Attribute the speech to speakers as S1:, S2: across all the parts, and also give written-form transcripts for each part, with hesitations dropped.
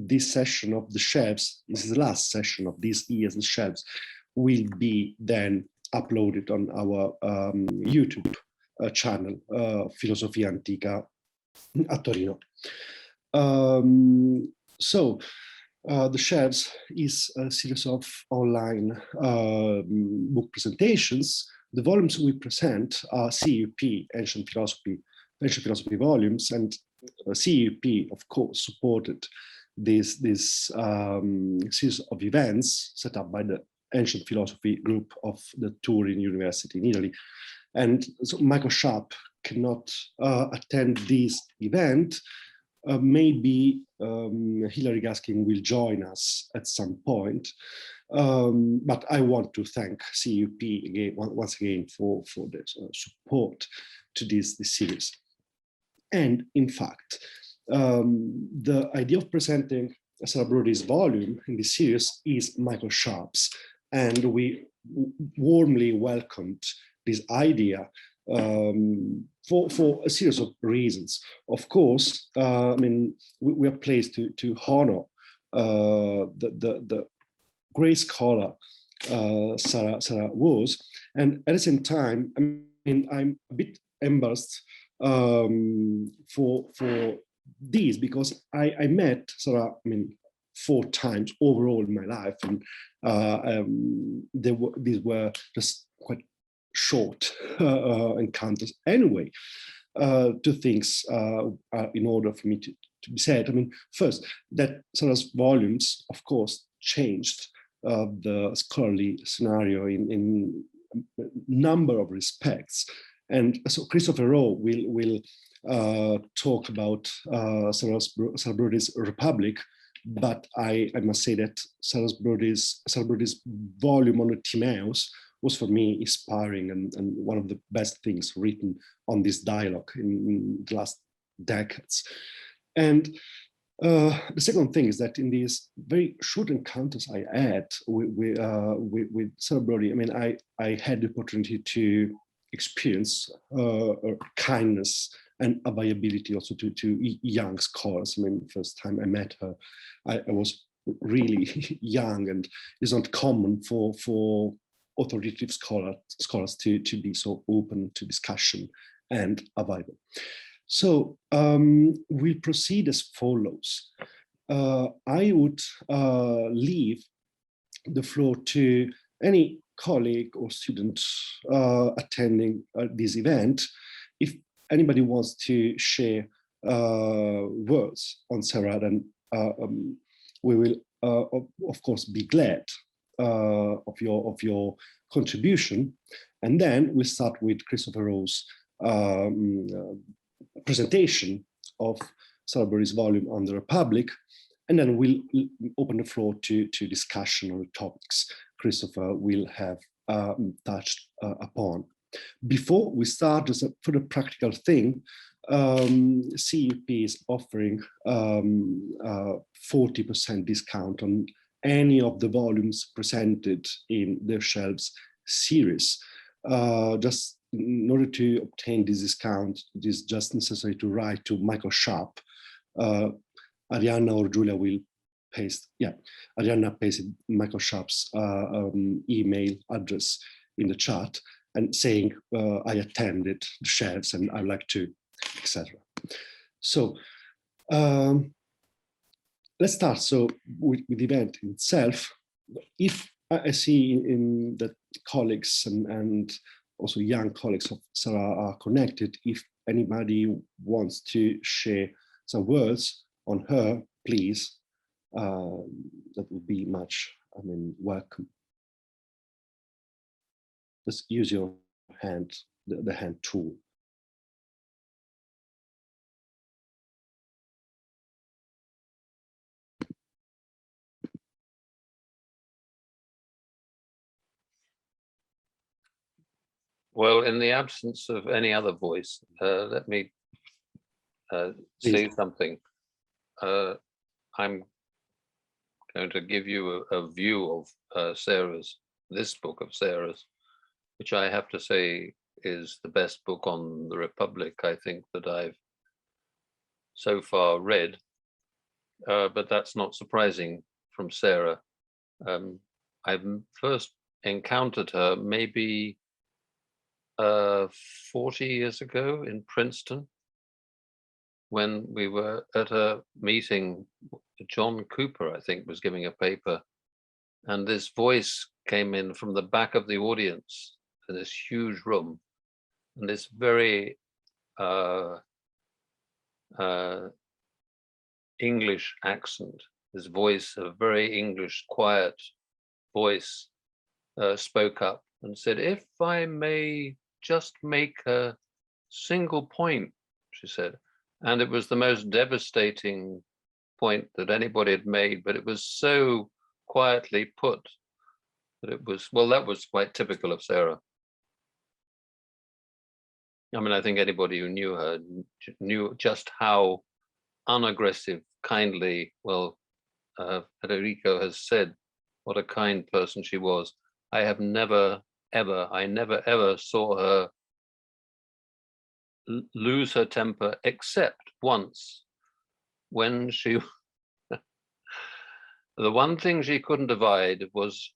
S1: this session of the shelves, this is the last session of this year's shelves, will be then uploaded on our YouTube channel, Filosofia Antica a Torino. The Shelves is a series of online book presentations. The volumes we present are CUP, Ancient Philosophy volumes, and CUP, of course, supported this series of events set up by the Ancient Philosophy group of the Turin University in Italy. And so Michael Sharp cannot attend this event. Maybe Hilary Gaskin will join us at some point. But I want to thank CUP again, once again for the support to this series. And in fact, the idea of presenting Sarah Broadie's volume in this series is Michael Sharp's, and we warmly welcomed this idea for a series of reasons. Of course, I mean, we are pleased to honor the great scholar Sarah was, and at the same time, I mean, I'm a bit embarrassed for this, because I met Sarah, I mean, 4 times overall in my life, and these were just quite short encounters. Anyway, 2 things in order for me to be said. I mean, first, that Sarah's volumes, of course, changed the scholarly scenario in a number of respects. And so Christopher Rowe will talk about Sarah Broadie's Republic, but I must say that Sarah Broadie's volume on the Timaeus was for me inspiring and one of the best things written on this dialogue in the last decades. And the second thing is that in these very short encounters I had with Sarah Broadie, I mean, I had the opportunity to experience kindness and availability also to young scholars. I mean, first time I met her, I was really young, and it's not common for authoritative scholars to be so open to discussion and available. So we'll proceed as follows. I would leave the floor to any colleague or student attending this event. If anybody wants to share words on Sarah, then we will, of course, be glad of your contribution. And then we'll start with Christopher Rowe's presentation of Sarah Broadie's volume on the Republic, and then we'll open the floor to discussion on the topics Christopher will have touched upon. Before we start, just for the practical thing, CUP is offering 40% discount on any of the volumes presented in the Shelves series. Just in order to obtain this discount, it is just necessary to write to Michael Sharp. Arianna or Julia will paste, Arianna pasted Michael Sharp's email address in the chat and saying, I attended the Shelves and I'd like to, etc. So let's start with the event itself. If I see in that colleagues and also young colleagues of Sarah are connected, if anybody wants to share some words on her, please, that would be much, welcome. Just use your hand, the hand tool.
S2: Well, in the absence of any other voice, let me say something. I'm going to give you a view of this book of Sarah's, which I have to say is the best book on the Republic, I think, that I've so far read. but that's not surprising from Sarah. I first encountered her maybe 40 years ago in Princeton, when we were at a meeting. John Cooper, I think, was giving a paper, and this voice came in from the back of the audience in this huge room, and this very English accent, this voice, a very English, quiet voice, spoke up and said, "If I may just make a single point," she said. And it was the most devastating point that anybody had made, but it was so quietly put that it was, well, that was quite typical of Sarah. I mean, I think anybody who knew her knew just how unaggressive, kindly, well, Federico has said what a kind person she was. I never ever saw her lose her temper, except once, when she, the one thing she couldn't abide was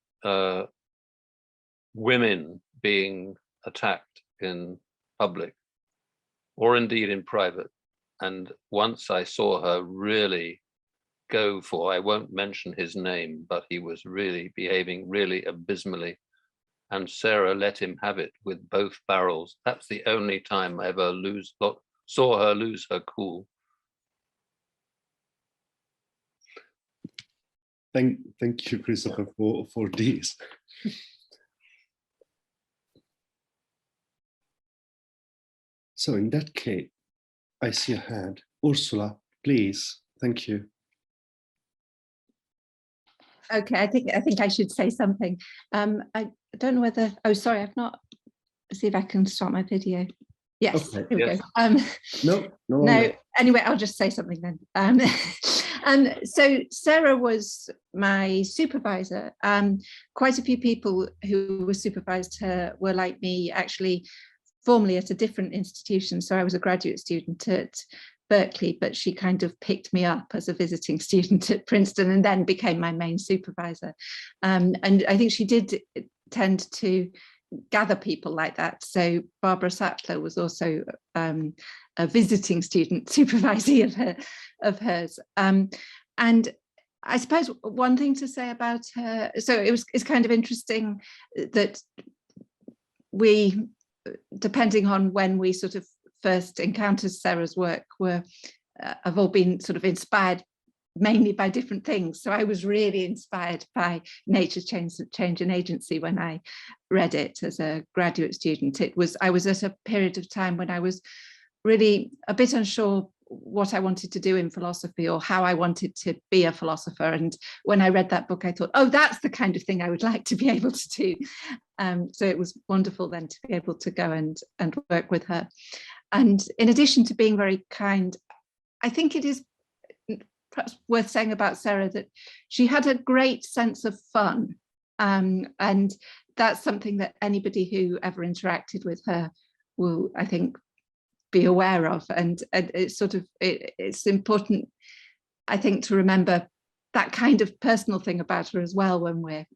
S2: women being attacked in public, or indeed in private. And once I saw her really go for, I won't mention his name, but he was really behaving really abysmally. And Sarah let him have it with both barrels. That's the only time I ever saw her lose her cool.
S1: Thank you, Christopher, for this. So in that case, I see a hand. Ursula, please. Thank you.
S3: Okay, I think I should say something. I don't know whether, oh, sorry, I've not, see if I can start my video. Yes,
S1: Okay,
S3: here we go. No, anyway, I'll just say something then. So Sarah was my supervisor. Quite a few people who supervised her were like me, actually formerly at a different institution. So I was a graduate student at Berkeley, but she kind of picked me up as a visiting student at Princeton and then became my main supervisor. And I think she did tend to gather people like that. So Barbara Sattler was also a visiting student supervisee of hers. And I suppose one thing to say about her, so it's kind of interesting that we, depending on when we sort of first encountered Sarah's work, have all been sort of inspired mainly by different things. So I was really inspired by Nature, Change and Agency when I read it as a graduate student. I was at a period of time when I was really a bit unsure what I wanted to do in philosophy or how I wanted to be a philosopher. And when I read that book, I thought, oh, that's the kind of thing I would like to be able to do. So it was wonderful then to be able to go and work with her. And in addition to being very kind, I think it is perhaps worth saying about Sarah that she had a great sense of fun. And that's something that anybody who ever interacted with her will, I think, be aware of. And it's sort of, it's important, I think, to remember that kind of personal thing about her as well when we're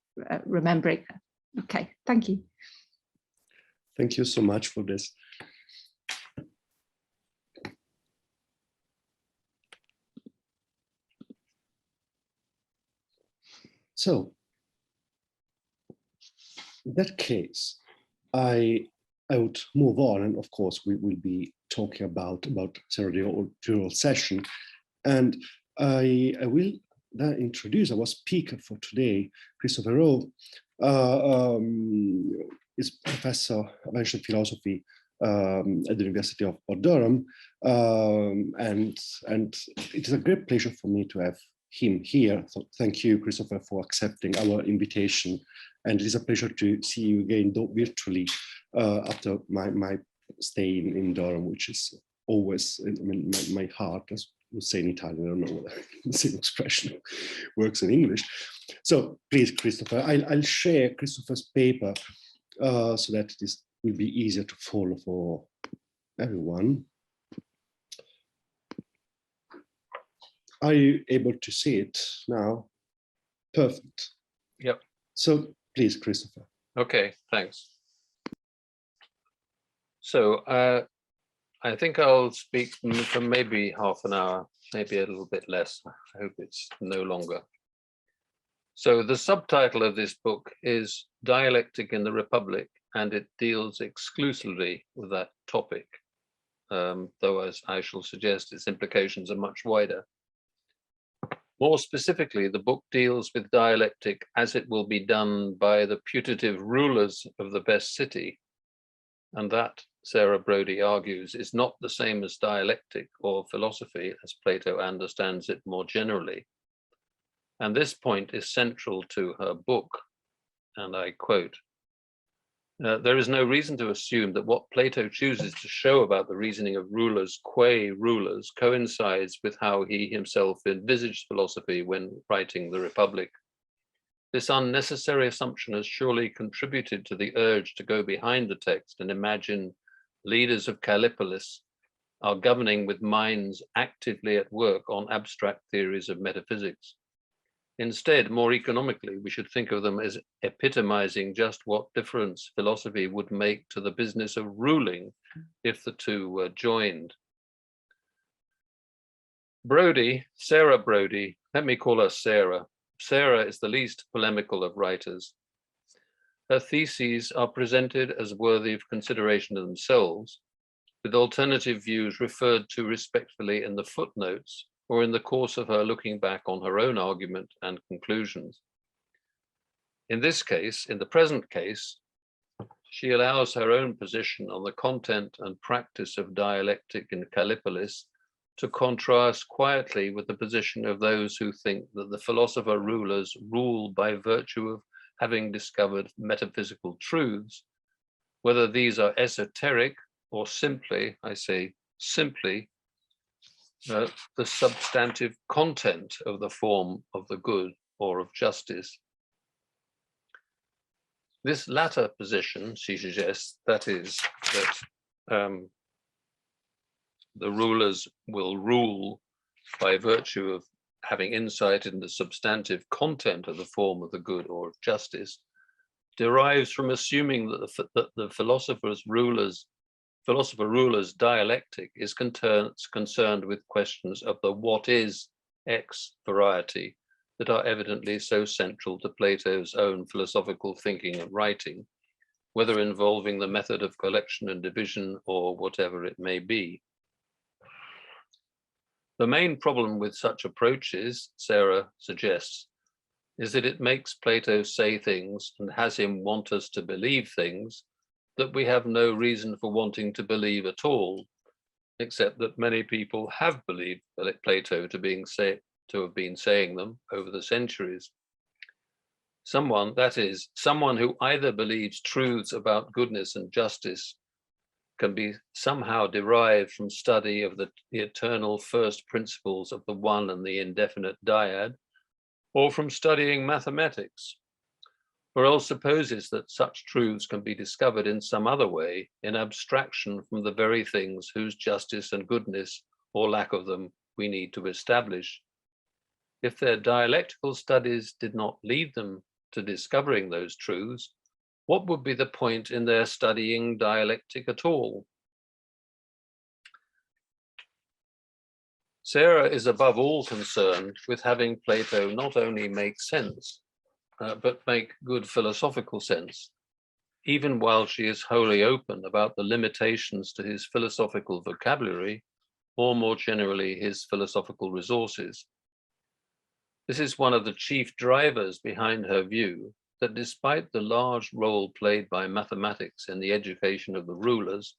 S3: remembering her. Okay, thank you.
S1: Thank you so much for this. So, in that case, I would move on, and of course we will be talking about Sarah the session, and I will then introduce our speaker for today, Christopher Rowe. Is professor of ancient philosophy at the University of Durham, and it is a great pleasure for me to have him here. So thank you, Christopher, for accepting our invitation. And it is a pleasure to see you again virtually after my stay in Durham, which is always in my heart, as we say in Italian. I don't know whether the same expression works in English. So please, Christopher, I'll share Christopher's paper so that this will be easier to follow for everyone. Are you able to see it now? Perfect.
S2: Yep.
S1: So please, Christopher.
S2: Okay, thanks. So I think I'll speak for maybe half an hour, maybe a little bit less. I hope it's no longer. So the subtitle of this book is Dialectic in the Republic, and it deals exclusively with that topic, though as I shall suggest, its implications are much wider. More specifically, the book deals with dialectic as it will be done by the putative rulers of the best city. And that, Sarah Broadie argues, is not the same as dialectic or philosophy as Plato understands it more generally. And this point is central to her book, and I quote, there is no reason to assume that what Plato chooses to show about the reasoning of rulers qua rulers coincides with how he himself envisaged philosophy when writing the Republic. This unnecessary assumption has surely contributed to the urge to go behind the text and imagine leaders of Callipolis are governing with minds actively at work on abstract theories of metaphysics. Instead, more economically, we should think of them as epitomizing just what difference philosophy would make to the business of ruling if the two were joined. Broadie, Sarah Broadie, let me call her Sarah. Sarah is the least polemical of writers. Her theses are presented as worthy of consideration in themselves, with alternative views referred to respectfully in the footnotes or in the course of her looking back on her own argument and conclusions. In this case, in the present case, she allows her own position on the content and practice of dialectic in Callipolis to contrast quietly with the position of those who think that the philosopher rulers rule by virtue of having discovered metaphysical truths, whether these are esoteric or simply, I say simply, the substantive content of the form of the good or of justice. This latter position, she suggests, that is, that the rulers will rule by virtue of having insight into the substantive content of the form of the good or of justice, derives from assuming that the philosopher ruler's dialectic is concerned with questions of the what is X variety that are evidently so central to Plato's own philosophical thinking and writing, whether involving the method of collection and division or whatever it may be. The main problem with such approaches, Sarah suggests, is that it makes Plato say things and has him want us to believe things that we have no reason for wanting to believe at all, except that many people have believed Plato to have been saying them over the centuries. Someone who either believes truths about goodness and justice can be somehow derived from study of the eternal first principles of the one and the indefinite dyad, or from studying mathematics, or else supposes that such truths can be discovered in some other way, in abstraction from the very things whose justice and goodness, or lack of them, we need to establish. If their dialectical studies did not lead them to discovering those truths, what would be the point in their studying dialectic at all? Sarah is above all concerned with having Plato not only make sense, but make good philosophical sense, even while she is wholly open about the limitations to his philosophical vocabulary, or more generally, his philosophical resources. This is one of the chief drivers behind her view that despite the large role played by mathematics in the education of the rulers,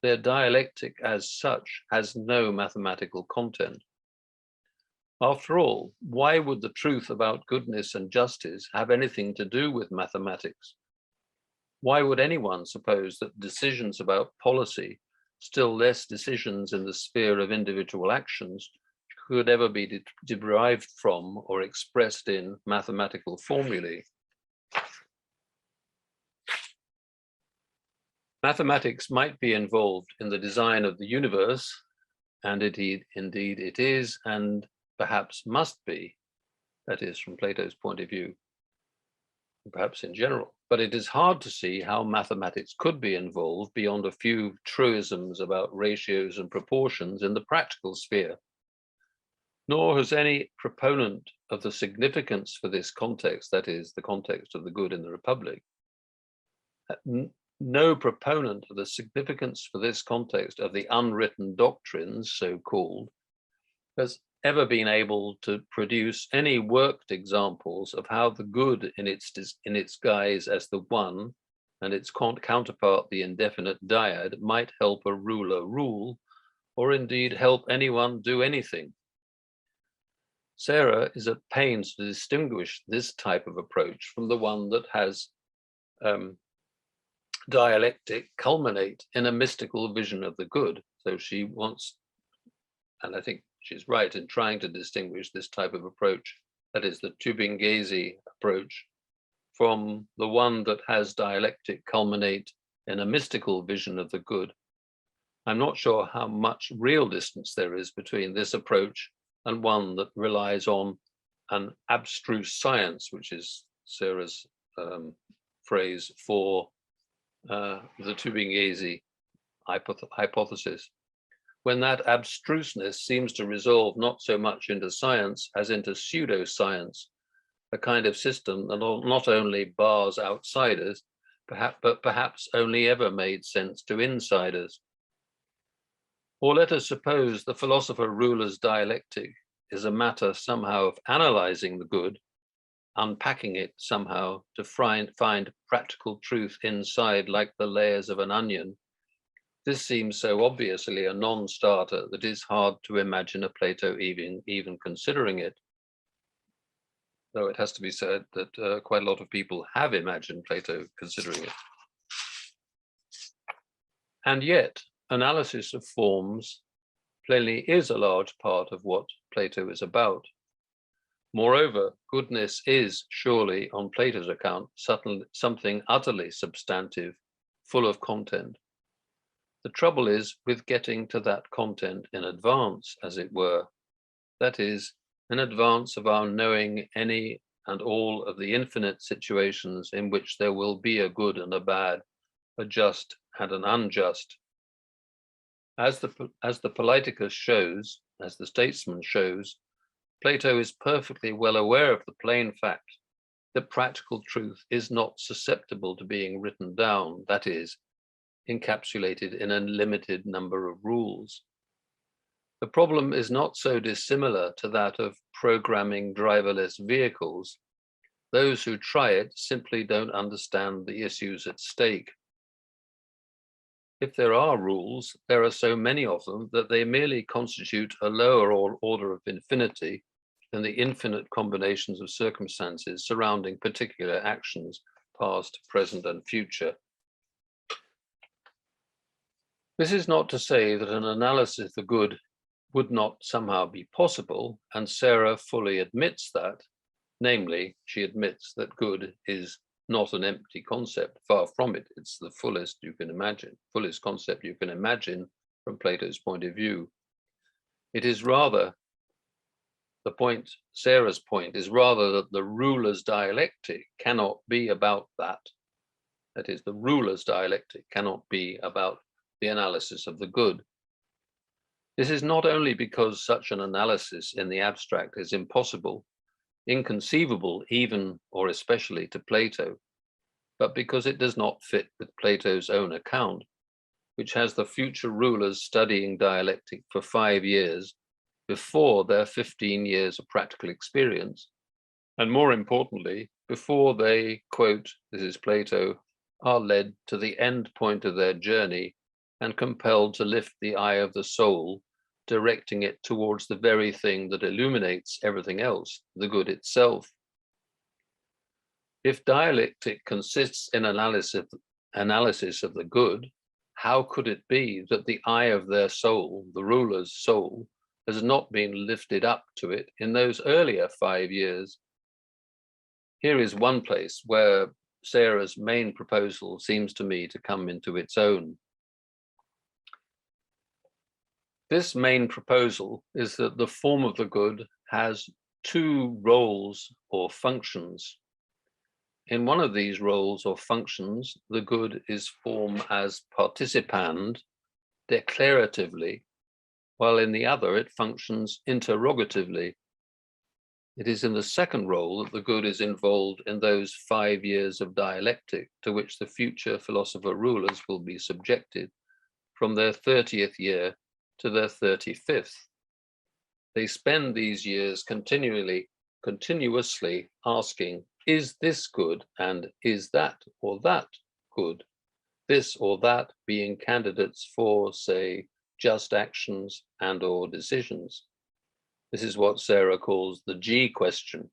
S2: their dialectic as such has no mathematical content. After all, why would the truth about goodness and justice have anything to do with mathematics? Why would anyone suppose that decisions about policy, still less decisions in the sphere of individual actions, could ever be derived from or expressed in mathematical formulae? Mathematics might be involved in the design of the universe, and indeed it is, and perhaps must be, that is, from Plato's point of view, perhaps in general. But it is hard to see how mathematics could be involved beyond a few truisms about ratios and proportions in the practical sphere. Nor has any proponent of the significance for this context, that is, the context of the good in the Republic, no proponent of the significance for this context of the unwritten doctrines, so-called, has ever been able to produce any worked examples of how the good in its guise as the one and its counterpart, the indefinite dyad, might help a ruler rule, or indeed help anyone do anything. Sarah is at pains to distinguish this type of approach from the one that has dialectic culminate in a mystical vision of the good. So she wants, and I think she's right in trying to distinguish this type of approach, that is the Tübingese approach, from the one that has dialectic culminate in a mystical vision of the good. I'm not sure how much real distance there is between this approach and one that relies on an abstruse science, which is Sarah's phrase for the Tübingese hypothesis, when that abstruseness seems to resolve not so much into science as into pseudoscience, a kind of system that not only bars outsiders, but perhaps only ever made sense to insiders. Or let us suppose the philosopher-ruler's dialectic is a matter somehow of analyzing the good, unpacking it somehow to find practical truth inside like the layers of an onion. This seems so obviously a non-starter that it's hard to imagine a Plato even considering it. Though it has to be said that quite a lot of people have imagined Plato considering it. And yet, analysis of forms plainly is a large part of what Plato is about. Moreover, goodness is surely, on Plato's account, something utterly substantive, full of content. The trouble is with getting to that content in advance, as it were, that is, in advance of our knowing any and all of the infinite situations in which there will be a good and a bad, a just and an unjust. As the Politicus shows, as the statesman shows, Plato is perfectly well aware of the plain fact that practical truth is not susceptible to being written down, that is, encapsulated in a limited number of rules. The problem is not so dissimilar to that of programming driverless vehicles. Those who try it simply don't understand the issues at stake. If there are rules, there are so many of them that they merely constitute a lower order of infinity than the infinite combinations of circumstances surrounding particular actions, past, present, and future. This is not to say that an analysis of the good would not somehow be possible, and Sarah fully admits that. Namely, she admits that good is not an empty concept, far from it. It's the fullest you can imagine, fullest concept you can imagine from Plato's point of view. It is rather, the point, Sarah's point, is rather that the ruler's dialectic cannot be about that. That is, the ruler's dialectic cannot be about the analysis of the good. This is not only because such an analysis in the abstract is impossible, inconceivable even or especially to Plato, but because it does not fit with Plato's own account, which has the future rulers studying dialectic for 5 years before their 15 years of practical experience, and more importantly, before they, quote, this is Plato, are led to the end point of their journey and compelled to lift the eye of the soul, directing it towards the very thing that illuminates everything else, the good itself. If dialectic consists in analysis of the good, how could it be that the eye of their soul, the ruler's soul, has not been lifted up to it in those earlier 5 years? Here is one place where Sarah's main proposal seems to me to come into its own. This main proposal is that the form of the good has two roles or functions. In one of these roles or functions, the good is formed as participand, declaratively, while in the other it functions interrogatively. It is in the second role that the good is involved in those 5 years of dialectic to which the future philosopher rulers will be subjected from their 30th year to their 35th. They spend these years continuously asking, is this good and is that or that good? This or that being candidates for, say, just actions and or decisions. This is what Sarah calls the G question.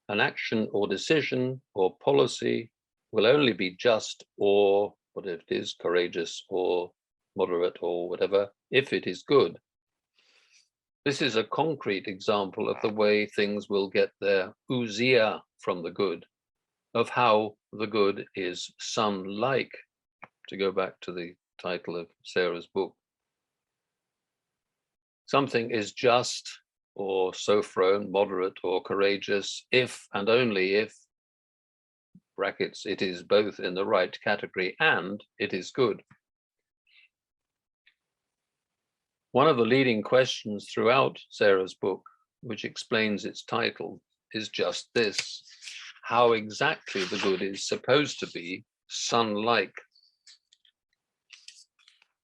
S2: An action or decision or policy will only be just or, whatever it is, courageous or moderate or whatever, if it is good. This is a concrete example of the way things will get their ousia from the good, of how the good is sun-like, to go back to the title of Sarah's book. Something is just or sophron, moderate or courageous, if and only if, brackets, it is both in the right category and it is good. One of the leading questions throughout Sarah's book, which explains its title, is just this: how exactly the good is supposed to be sun-like.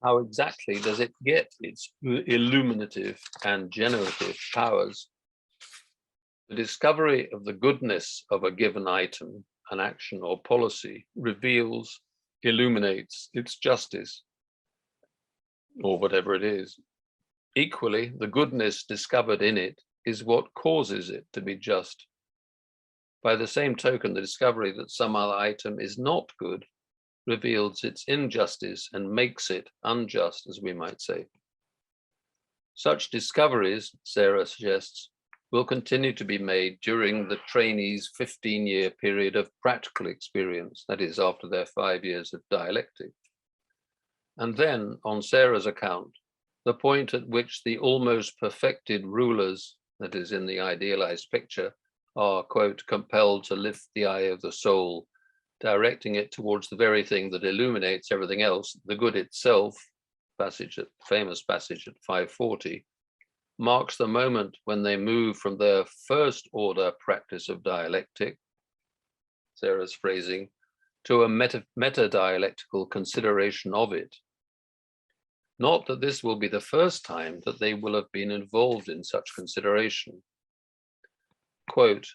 S2: How exactly does it get its illuminative and generative powers? The discovery of the goodness of a given item, an action or policy, reveals, illuminates its justice, or whatever it is. Equally, the goodness discovered in it is what causes it to be just. By the same token, the discovery that some other item is not good reveals its injustice and makes it unjust, as we might say. Such discoveries, Sarah suggests, will continue to be made during the trainees' 15-year period of practical experience, that is, after their 5 years of dialectic. And then, on Sarah's account, the point at which the almost perfected rulers, that is, in the idealized picture, are, quote, compelled to lift the eye of the soul, directing it towards the very thing that illuminates everything else, the good itself, famous passage at 540, marks the moment when they move from their first order practice of dialectic, Sarah's phrasing, to a meta-dialectical consideration of it. Not that this will be the first time that they will have been involved in such consideration. Quote,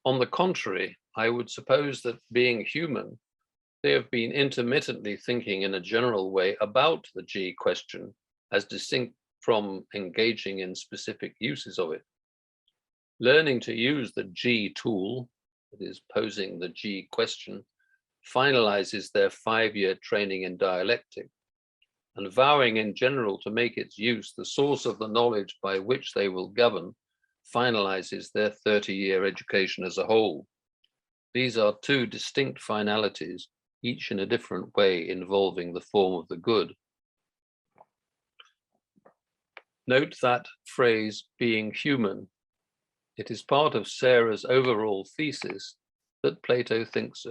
S2: on the contrary, I would suppose that being human, they have been intermittently thinking in a general way about the G question as distinct from engaging in specific uses of it. Learning to use the G tool, that is posing the G question, finalizes their 5-year training in dialectic, and vowing in general to make its use the source of the knowledge by which they will govern, finalizes their 30-year education as a whole. These are two distinct finalities, each in a different way involving the form of the good. Note that phrase, being human. It is part of Sarah's overall thesis that Plato thinks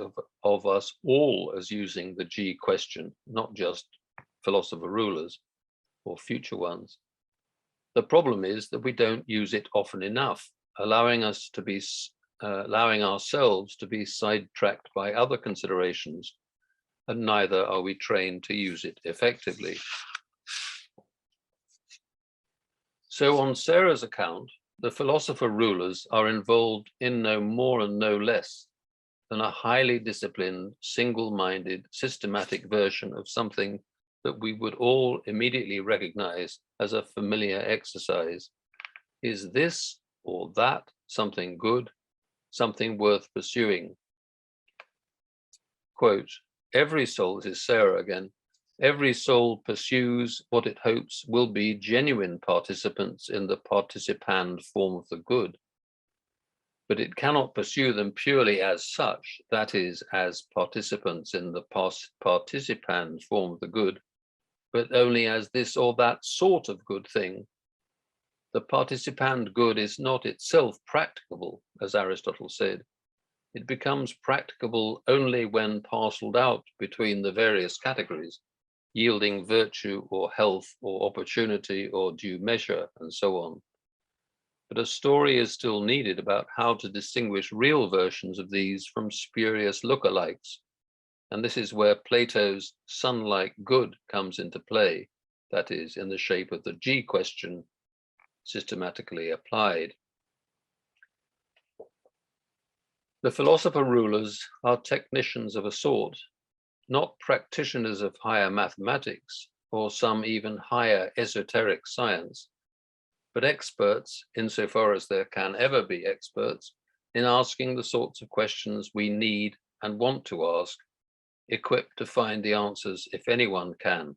S2: of us all as using the G question, not just philosopher rulers or future ones. The problem is that we don't use it often enough, allowing ourselves to be sidetracked by other considerations, and neither are we trained to use it effectively. So on Sarah's account, the philosopher rulers are involved in no more and no less than a highly disciplined, single-minded, systematic version of something that we would all immediately recognize as a familiar exercise. Is this or that something good, something worth pursuing? Quote, every soul, this is Sarah again, every soul pursues what it hopes will be genuine participants in the participand form of the good, but it cannot pursue them purely as such, that is, as participants in the participand form of the good, but only as this or that sort of good thing, the participand good is not itself practicable, as Aristotle said. It becomes practicable only when parceled out between the various categories, yielding virtue or health or opportunity or due measure, and so on. But a story is still needed about how to distinguish real versions of these from spurious lookalikes. And this is where Plato's sun-like good comes into play, that is, in the shape of the G question, systematically applied. The philosopher rulers are technicians of a sort, not practitioners of higher mathematics or some even higher esoteric science, but experts, insofar as there can ever be experts, in asking the sorts of questions we need and want to ask, equipped to find the answers if anyone can.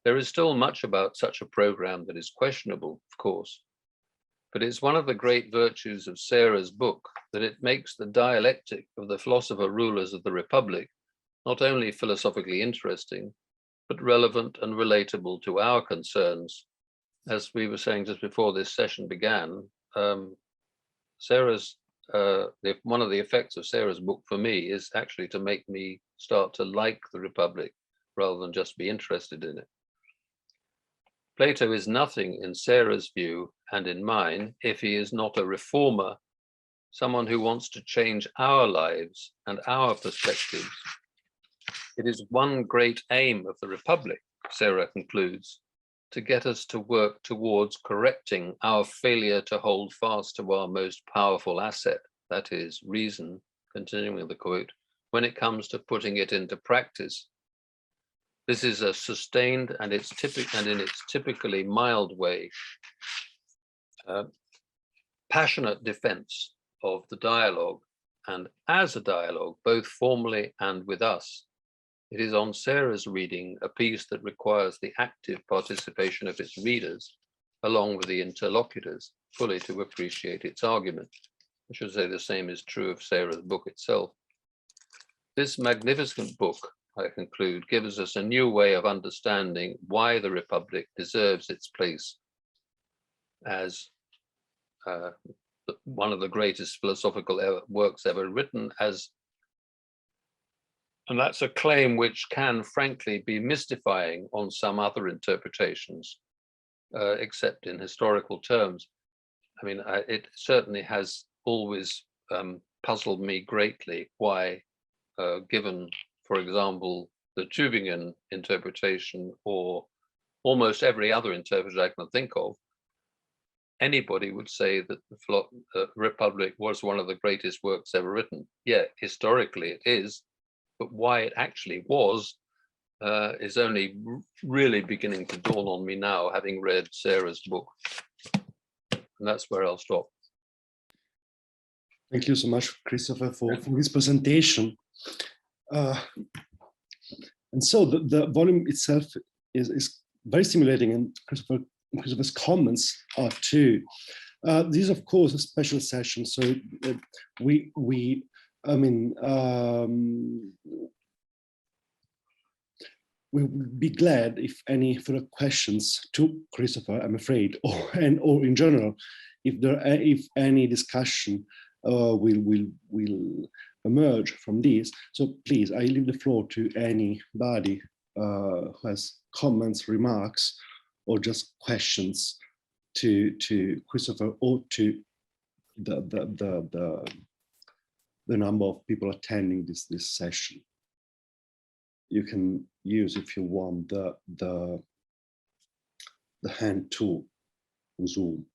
S2: There is still much about such a program that is questionable, of course, but it's one of the great virtues of Sarah's book that it makes the dialectic of the philosopher rulers of the Republic not only philosophically interesting, but relevant and relatable to our concerns. As we were saying just before this session began, Sarah's one of the effects of Sarah's book for me is actually to make me start to like the Republic rather than just be interested in it. Plato is nothing in Sarah's view and in mine if he is not a reformer, someone who wants to change our lives and our perspectives. It is one great aim of the Republic, Sarah concludes, to get us to work towards correcting our failure to hold fast to our most powerful asset, that is reason, continuing the quote, when it comes to putting it into practice. This is a sustained and in its typically mild way, passionate defense of the dialogue, and as a dialogue, both formally and with us. It is on Sarah's reading a piece that requires the active participation of its readers, along with the interlocutors, fully to appreciate its argument. I should say the same is true of Sarah's book itself. This magnificent book, I conclude, gives us a new way of understanding why the Republic deserves its place as one of the greatest philosophical works ever written, and that's a claim which can frankly be mystifying on some other interpretations, except in historical terms. I mean, it certainly has always puzzled me greatly why, given, for example, the Tübingen interpretation or almost every other interpretation I can think of, anybody would say that the Republic was one of the greatest works ever written. Yeah, historically it is, but why it actually was is only really beginning to dawn on me now, having read Sarah's book. And that's where I'll stop.
S1: Thank you so much, Christopher, for this presentation. And so the volume itself is very stimulating, and Christopher's comments are too. This is, of course, a special session, so we would be glad if any further questions to Christopher, I'm afraid, or in general, if any discussion will emerge from this. So please, I leave the floor to anybody who has comments, remarks, or just questions to Christopher or to the number of people attending this session. You can use, if you want, the hand tool on Zoom.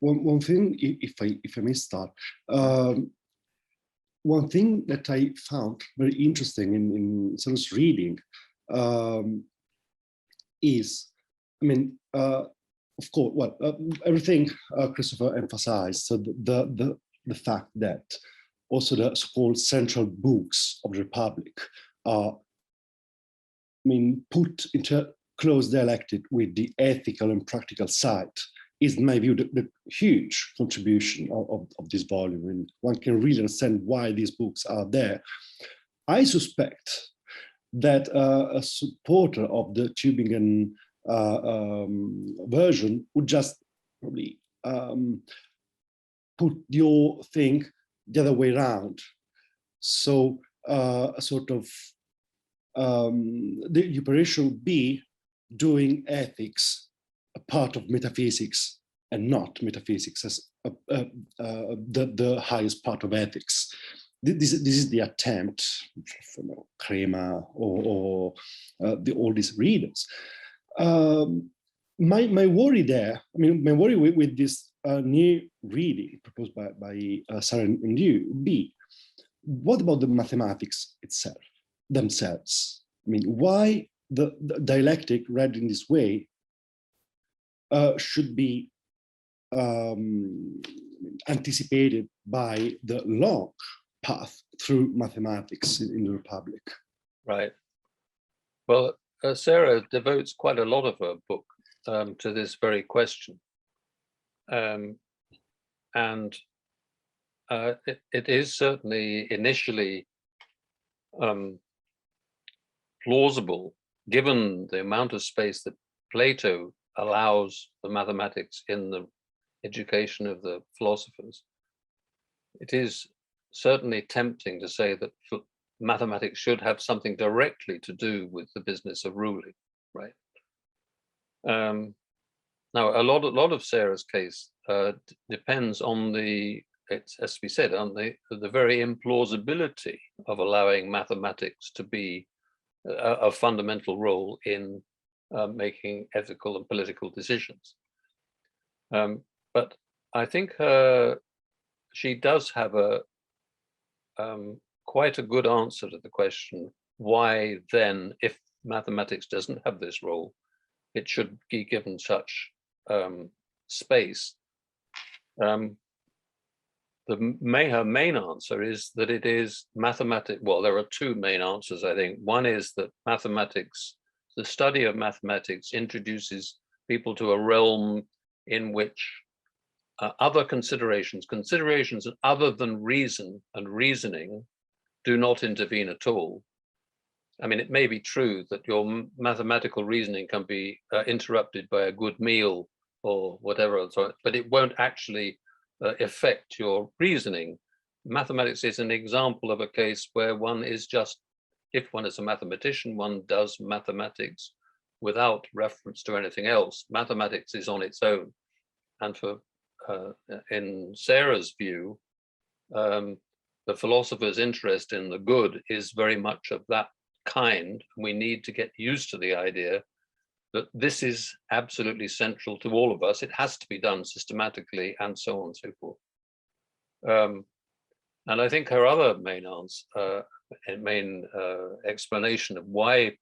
S1: One thing, if I may start, one thing that I found very interesting in Sarah's reading is, of course, everything Christopher emphasized. So the fact that also the so-called central books of the Republic are, put into close dialectic with the ethical and practical side is, in my view, the huge contribution of this volume, and one can really understand why these books are there. I suspect that a supporter of the Tübingen version would just probably put your thing the other way around. So a sort of the operation would be doing ethics a part of metaphysics and not metaphysics as the highest part of ethics. This is the attempt from Kramer or all these readers. My worry there, I mean, my worry with this new reading proposed by Sarah and you would be, what about the mathematics themselves? I mean, why the dialectic read in this way should be anticipated by the long path through mathematics in the Republic.
S2: Right. Well, Sarah devotes quite a lot of her book to this very question. And it is certainly initially plausible, given the amount of space that Plato allows the mathematics in the education of the philosophers. It is certainly tempting to say that mathematics should have something directly to do with the business of ruling, right? Now, a lot of Sarah's case depends on as we said, on the very implausibility of allowing mathematics to be a fundamental role in making ethical and political decisions. But I think she does have quite a good answer to the question, why then, if mathematics doesn't have this role, it should be given such space. Her main answer is that it is mathematics. Well, there are two main answers, I think. One is that mathematics, the study of mathematics, introduces people to a realm in which other considerations other than reason and reasoning do not intervene at all. I mean, it may be true that your mathematical reasoning can be interrupted by a good meal or whatever, but it won't actually affect your reasoning. Mathematics is an example of a case where one is just, if one is a mathematician, one does mathematics without reference to anything else. Mathematics is on its own. And in Sarah's view, the philosopher's interest in the good is very much of that kind. We need to get used to the idea that this is absolutely central to all of us. It has to be done systematically, and so on and so forth. And I think her other main explanation of why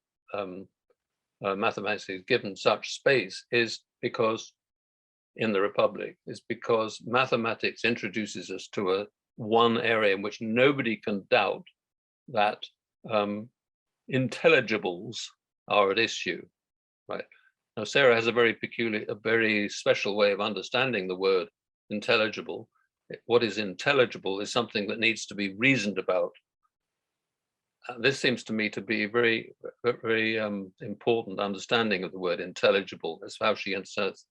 S2: mathematics is given such space is because in the Republic, is because mathematics introduces us to one area in which nobody can doubt that intelligibles are at issue, right? Now, Sarah has a very special way of understanding the word intelligible. What is intelligible is something that needs to be reasoned about. This seems to me to be a very, very important understanding of the word intelligible. That's how she inserts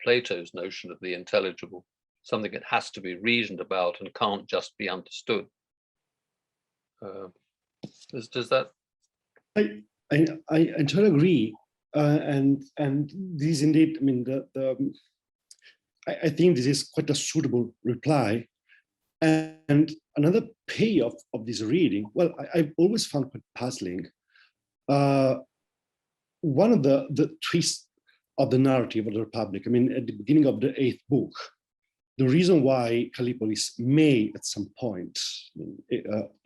S2: Plato's notion of the intelligible, something that has to be reasoned about and can't just be understood. Does that?
S1: I entirely agree, and this indeed, I mean, I think this is quite a suitable reply. And another payoff of this reading, well, I've always found quite puzzling. One of the twists of the narrative of the Republic, I mean, at the beginning of the 8th book, the reason why Callipolis may at some point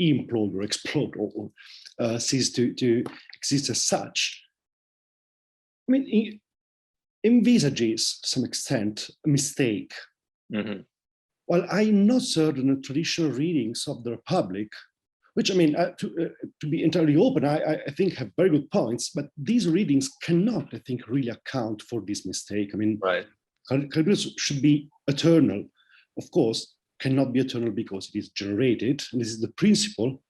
S1: implode or explode or cease to exist as such, I mean, envisages to some extent a mistake.
S2: Mm-hmm.
S1: While I'm not certain the traditional readings of the Republic, which I mean, to be entirely open, I think have very good points, but these readings cannot, I think, really account for this mistake. I mean,
S2: right.
S1: calculus should be eternal. Of course, cannot be eternal because it is generated, and this is the principle.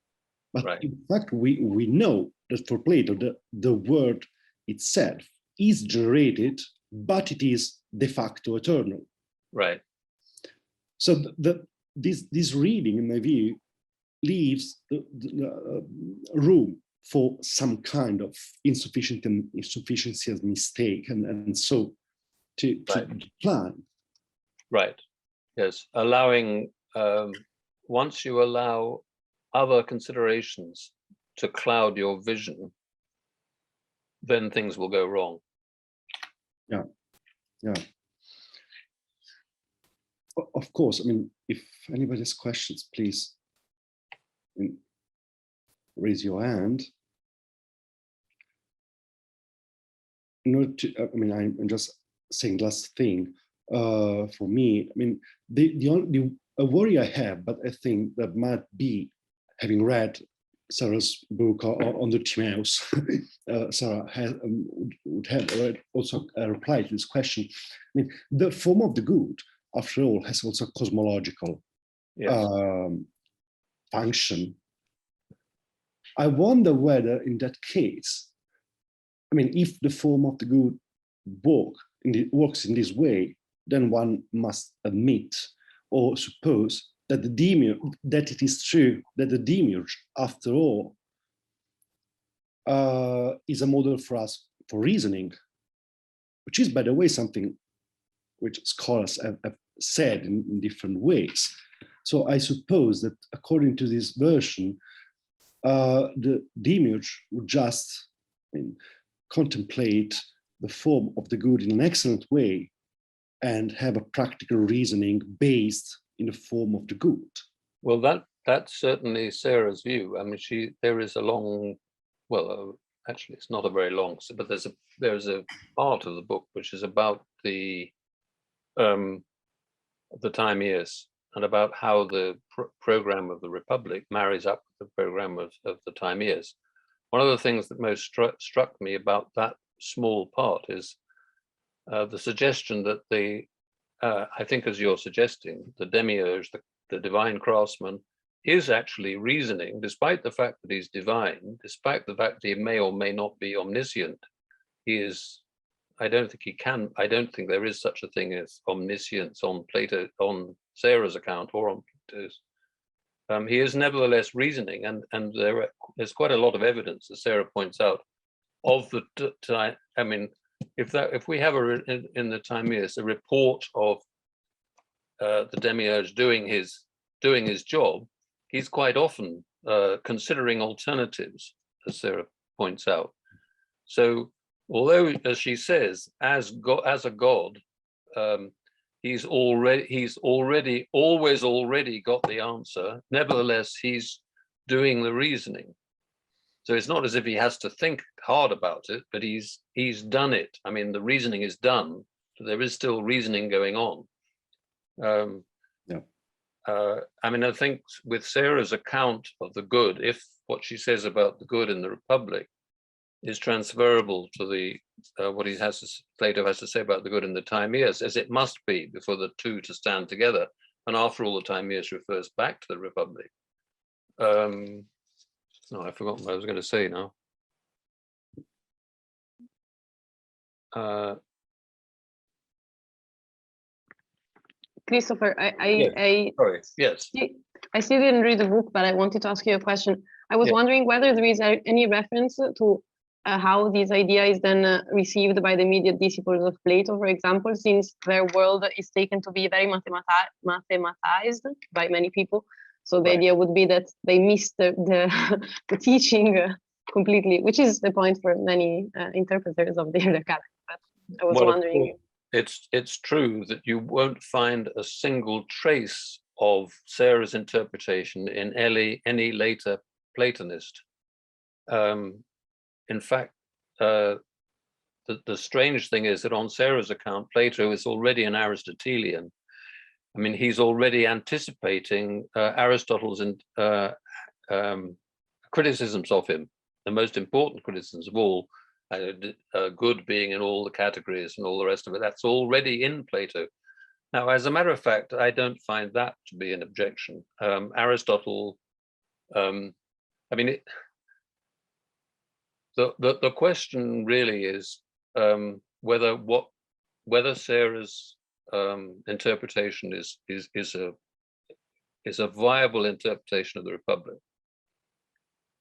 S1: But
S2: Right.
S1: in fact, we know that for Plato, the word itself is generated, but it is de facto eternal.
S2: Right.
S1: So this reading, in my view, leaves the room for some kind of insufficiency as mistake, and so to decline.
S2: Right. Yes. Allowing, once you allow other considerations to cloud your vision, then things will go wrong.
S1: Yeah. Yeah. Of course, I mean, if anybody has questions, please raise your hand. I'm just saying last thing for me. I mean, the only worry I have, but I think that might be having read Sarah's book on the Timaeus. Sarah would have also replied to this question. I mean, the form of the good, after all, has also a cosmological function. I wonder whether, in that case, I mean, if the form of the good works in this way, then one must admit or suppose that that it is true that the demiurge, after all, is a model for us for reasoning, which is, by the way, something which scholars have said in different ways. So I suppose that according to this version, the demiurge would just contemplate the form of the good in an excellent way and have a practical reasoning based in the form of the good.
S2: Well, that's certainly Sarah's view. I mean, there is a long, well, actually, it's not a very long, but there's a part of the book which is about the Timaeus and about how the program of the Republic marries up with the program of the Timaeus. One of the things that most struck me about that small part is the suggestion that I think, as you're suggesting, the demiurge, the divine craftsman, is actually reasoning, despite the fact that he's divine, despite the fact that he may or may not be omniscient. He is. I don't think there is such a thing as omniscience on on Sarah's account or on Plato's. He is nevertheless reasoning, and there's quite a lot of evidence, as Sarah points out, of the time. I mean, if we have in the Timaeus a report of the demiurge doing his job, he's quite often considering alternatives, as Sarah points out. So, although, as she says, as a god, he's already got the answer. Nevertheless, he's doing the reasoning. So it's not as if he has to think hard about it, but he's done it. I mean, the reasoning is done, but there is still reasoning going on. I mean, I think with Sarah's account of the good, if what she says about the good in the Republic is transferable to the what Plato has to say about the good in the Timaeus, as it must be for the two to stand together. And after all, the Timaeus refers back to the Republic. No, I forgot what I was going to say now.
S4: Christopher,
S2: Yes.
S4: I still didn't read the book, but I wanted to ask you a question. I was wondering whether there is any reference to how this idea is then received by the immediate disciples of Plato, for example, since their world is taken to be very mathematized by many people. So the idea would be that they missed the teaching completely, which is the point for many interpreters of the Dialectic. But I was wondering.
S2: It's true that you won't find a single trace of Sarah's interpretation in any later Platonist. In fact, the strange thing is that on Sarah's account, Plato is already an Aristotelian. I mean, he's already anticipating Aristotle's criticisms of him, the most important criticisms of all, good being in all the categories and all the rest of it. That's already in Plato. Now, as a matter of fact, I don't find that to be an objection. Aristotle, I mean, the question really is whether Sarah's interpretation is a viable interpretation of the Republic.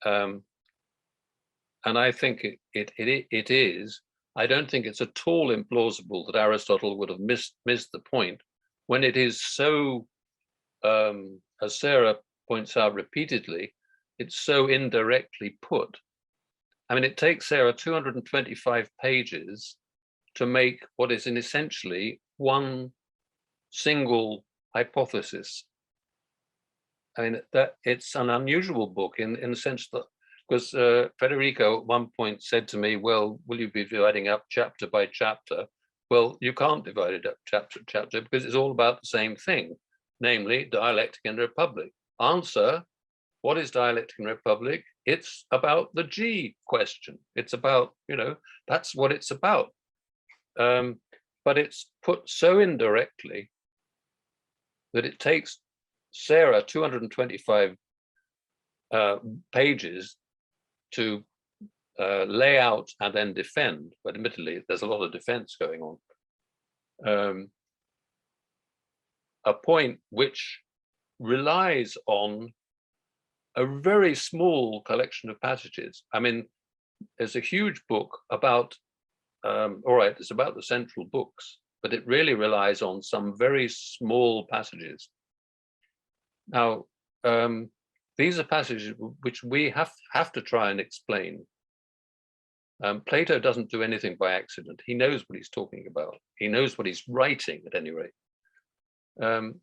S2: And I think it is. I don't think it's at all implausible that Aristotle would have missed the point when it is so, as Sarah points out repeatedly, it's so indirectly put. I mean, it takes Sarah 225 pages to make what is essentially one single hypothesis. I mean, that it's an unusual book in the sense that, because Federico at one point said to me, well, will you be dividing up chapter by chapter? Well, you can't divide it up chapter to chapter because it's all about the same thing, namely dialectic and republic. Answer, what is dialectic and republic? It's about the G question. It's about, that's what it's about. But it's put so indirectly that it takes Sarah 225 pages to lay out and then defend, but admittedly there's a lot of defense going on. A point which relies on a very small collection of passages. I mean, there's a huge book about, all right, it's about the central books, but it really relies on some very small passages. Now, these are passages which we have to try and explain. Plato doesn't do anything by accident. He knows what he's talking about. He knows what he's writing, at any rate. And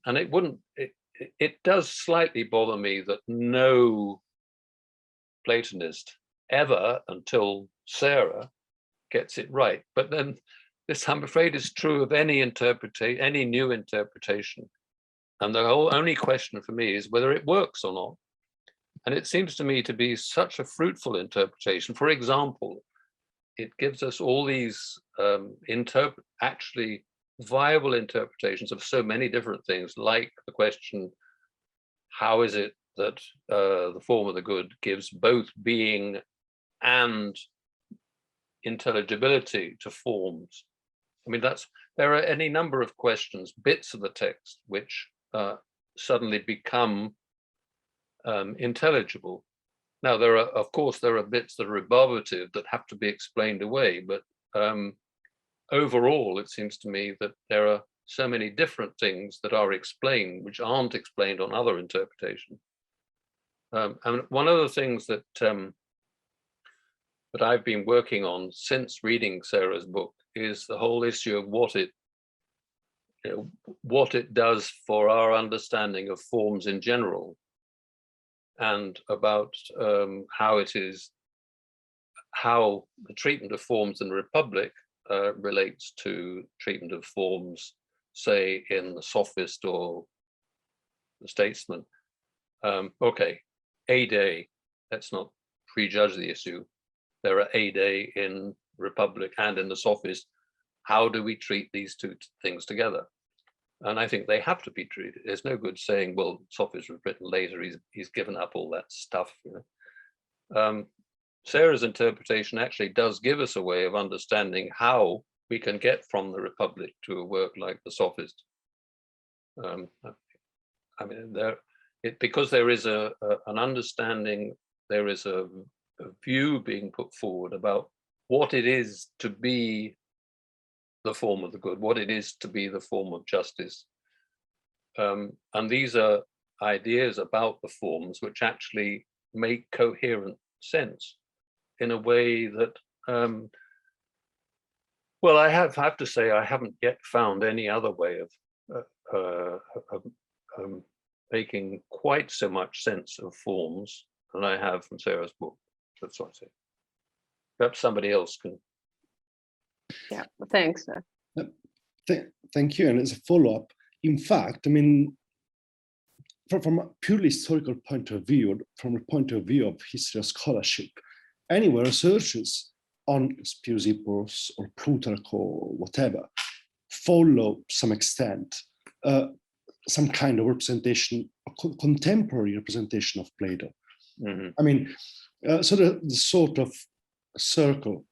S2: it does slightly bother me that no Platonist ever, until Sarah, gets it right. But then this, I'm afraid, is true of any new interpretation. And the only question for me is whether it works or not. And it seems to me to be such a fruitful interpretation. For example, it gives us all these actually viable interpretations of so many different things, like the question, how is it that the form of the good gives both being and intelligibility to forms? I mean, there are any number of questions, bits of the text, which suddenly become intelligible. Now, of course, there are bits that are rebarbative that have to be explained away, but overall, it seems to me that there are so many different things that are explained, which aren't explained on other interpretation. And one of the things that I've been working on since reading Sarah's book is the whole issue of what it does for our understanding of forms in general, and about how the treatment of forms in the Republic relates to treatment of forms, say, in the Sophist or the Statesman. Okay, a day, let's not prejudge the issue. There are a day in Republic and in the Sophist. How do we treat these two things together? And I think they have to be treated. There's no good saying, well, Sophist was written later, he's given up all that stuff. Sarah's interpretation actually does give us a way of understanding how we can get from the Republic to a work like the Sophist. I mean, because there is an understanding, there is a view being put forward about what it is to be the form of the good, what it is to be the form of justice. And these are ideas about the forms which actually make coherent sense in a way that, well, I have to say, I haven't yet found any other way of making quite so much sense of forms than I have from Sarah's book. That's what I say. Perhaps somebody else can.
S4: Yeah, thanks.
S1: Thank you. And as a follow-up, in fact, I mean, from a purely historical point of view, from a point of view of history of scholarship, anyway, researchers on Speusippus or Plutarch or whatever, follow to some extent some kind of representation, a contemporary representation of Plato.
S2: Mm-hmm.
S1: I mean, so the sort of circle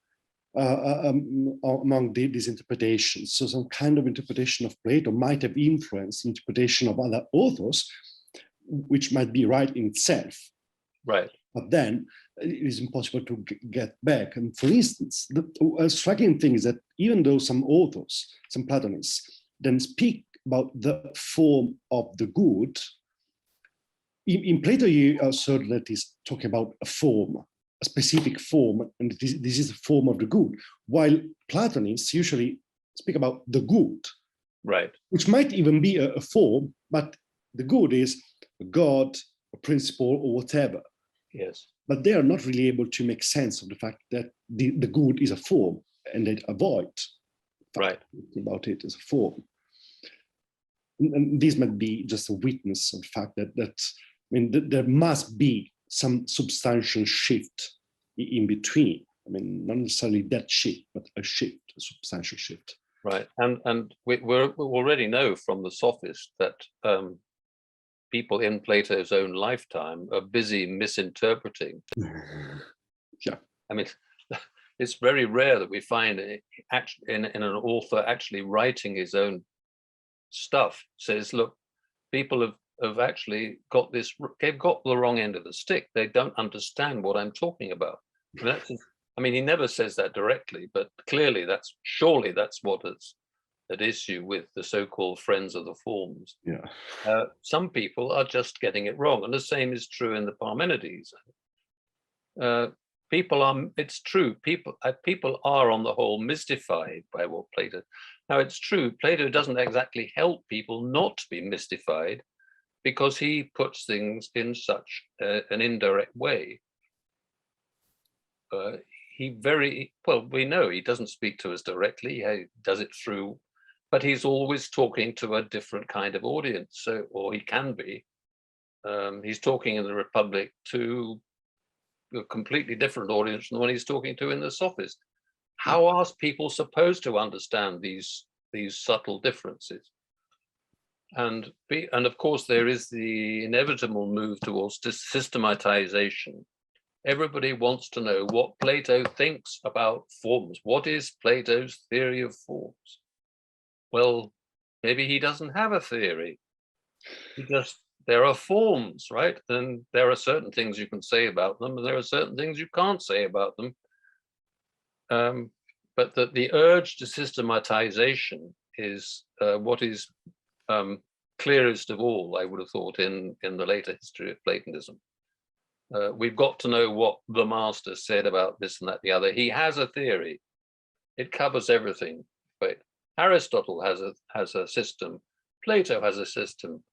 S1: among these interpretations. So some kind of interpretation of Plato might have influenced the interpretation of other authors, which might be right in itself.
S2: Right.
S1: But then it is impossible to get back. And for instance, the striking thing is that even though some authors, some Platonists, then speak about the form of the good, in Plato you assert that he's talking about a form, a specific form, and this is the form of the good, while Platonists usually speak about the good,
S2: right,
S1: which might even be a form, but the good is a God, a principle, or whatever.
S2: Yes.
S1: But they are not really able to make sense of the fact that the good is a form, and they avoid thinking about it as a form. And this might be just a witness of the fact that I mean, there must be some substantial shift in between. I mean, not necessarily that shift, but a shift, a substantial shift.
S2: Right, and we already know from the sophists that people in Plato's own lifetime are busy misinterpreting.
S1: Yeah,
S2: I mean, it's very rare that we find actually in an author actually writing his own stuff. Says, look, people have actually got this, they've got the wrong end of the stick. They don't understand what I'm talking about. I mean, he never says that directly, but clearly surely that's what is at issue with the so-called friends of the forms.
S1: Yeah.
S2: Some people are just getting it wrong, and the same is true in the Parmenides. It's true, people are on the whole mystified by what Plato. Now it's true, Plato doesn't exactly help people not to be mystified, because he puts things in such an indirect way. We know he doesn't speak to us directly, he does it through, but he's always talking to a different kind of audience, or he can be. He's talking in the Republic to a completely different audience than the one he's talking to in the Sophist. How are people supposed to understand these subtle differences? And of course, there is the inevitable move towards systematization. Everybody wants to know what Plato thinks about forms. What is Plato's theory of forms? Well, maybe he doesn't have a theory. There are forms, right? And there are certain things you can say about them, and there are certain things you can't say about them. But the urge to systematization is what is clearest of all, I would have thought, in the later history of Platonism. We've got to know what the master said about this and that, the other. He has a theory. It covers everything. But Aristotle has a system. Plato has a system.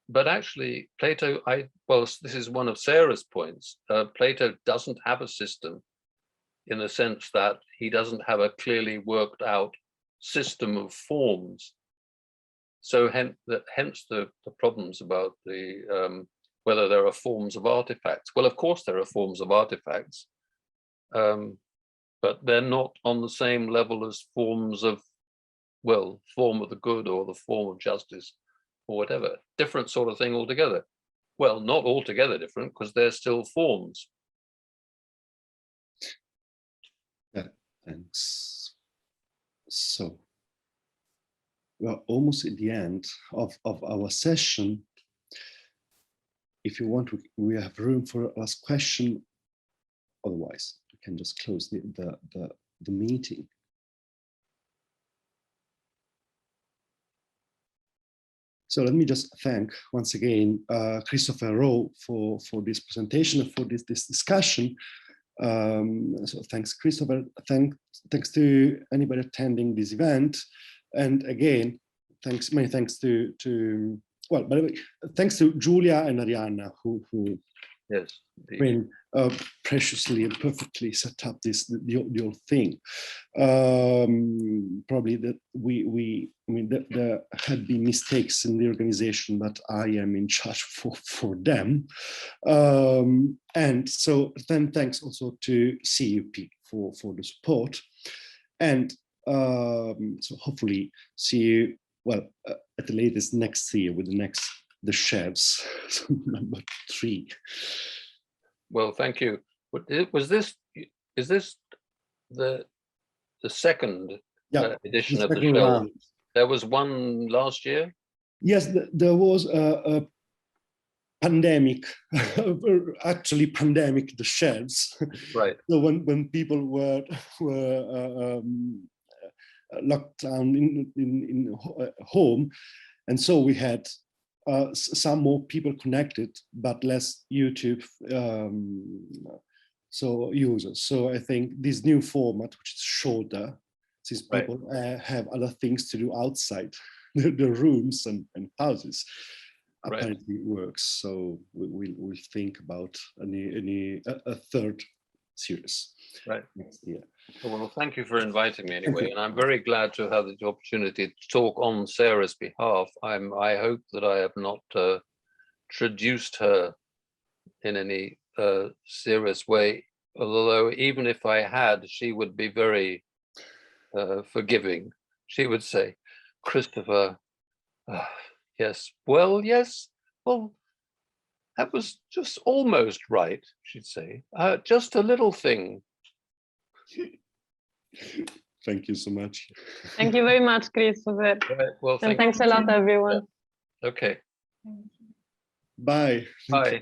S2: But actually, Plato, this is one of Sarah's points. Plato doesn't have a system in the sense that he doesn't have a clearly worked out system of forms. So hence the problems about whether there are forms of artifacts. Well, of course there are forms of artifacts, but they're not on the same level as forms of, form of the good or the form of justice or whatever. Different sort of thing altogether. Well, not altogether different, because they're still forms.
S1: Yeah, thanks. So we're almost at the end of our session. If you want, we have room for a last question. Otherwise, we can just close the meeting. So let me just thank once again Christopher Rowe for this presentation and for this discussion. So thanks, Christopher. Thanks to anybody attending this event, and again, many thanks to by the way, thanks to Julia and Arianna who
S2: yes,
S1: preciously and perfectly set up the whole thing. Probably that there had been mistakes in the organization, but I am in charge for them. And so then thanks also to CUP for the support. And so hopefully see you, well, at the latest next year with the chefs, so number 3.
S2: Well, thank you. Is this the second edition of the show?
S1: Round.
S2: There was one last year?
S1: Yes, there was a pandemic, actually pandemic, the chefs.
S2: Right.
S1: So when people were locked down in home, and so we had some more people connected, but less YouTube users. So I think this new format, which is shorter, since people have other things to do outside the rooms and houses, apparently works. So we'll think about a third series next year.
S2: Well, thank you for inviting me anyway, and I'm very glad to have the opportunity to talk on Sarah's behalf. I hope that I have not traduced her in any serious way, although even if I had, she would be very forgiving. She would say, Christopher, yes, well, that was just almost right, she'd say. Just a little thing.
S1: Thank you so much.
S4: Thank you very much, Christopher.
S2: Right, well,
S4: and thanks a lot, everyone.
S2: Yeah. Okay.
S1: Bye.
S2: Bye.